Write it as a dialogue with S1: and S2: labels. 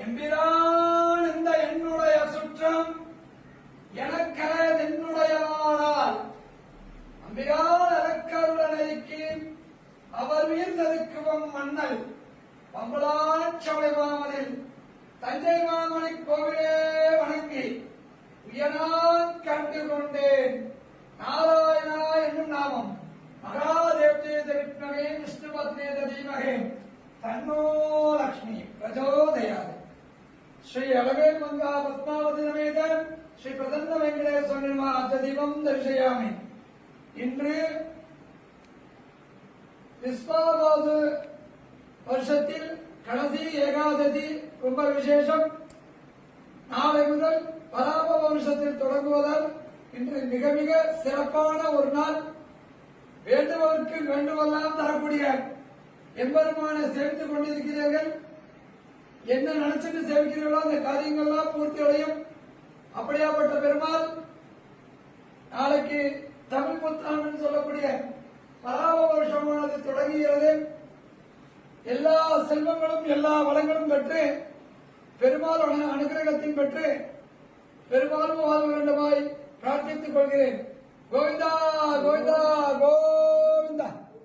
S1: எம்பிரான் இந்த என்னுடைய சுற்றம் எனக்கே என்னுடையவானால் அம்பிரான் அறக்கருளனைக்கு அவர் வீர்ந்ததுக்குவம் மன்னல் பம்பலாட்சமை மாமனில் தஞ்சை மாமணி கோவிலே வணங்கி உயனான் கண்டு கொண்டேன். நாராயணா என்னும் நாமம் மகாதேவ்தேத வித்மகே விஷ்ணு பத்னேத தீமகே தன்னோ லக்ஷ்மி பிரச்சோதயாது. ஸ்ரீ அழகேல் மங்கா பத்மாவதி சமேத ஸ்ரீ பிரசன்ன வெங்கடேஸ்வர நிர்மாண தீபம் தரிசயாமி. இன்று விஸ்வாபாது வருஷத்தில் கடைசி ஏகாதசி ரொம்ப விசேஷம். நாளை முதல் பராப வருஷத்தில் தொடங்குவதால் இன்று மிக மிக சிறப்பான ஒரு நாள். வேண்டுவதற்கு வேண்டுவெல்லாம் தரக்கூடிய எம்பெருமானை சேவித்துக் கொண்டிருக்கிறீர்கள். என்ன நினைச்சிட்டு சேவிக்கிறீர்களோ அந்த காரியங்கள்லாம் பூர்த்தி அடையும். அப்படியாப்பட்ட பெருமாள் நாளைக்கு தமிழ் புத்தாண்டு சொல்லக்கூடிய பராப வருஷமானது தொடங்குகிறது. எல்லா செல்வங்களும் எல்லா வளங்களும் பெற்று பெருமாள் அனுகிரகத்தையும் பெற்று பெருமாள் வாழ் வேண்டுமாய் பிரார்த்தித்துக் கொள்கிறேன். கோவிந்தா கோவிந்தா கோவிந்தா.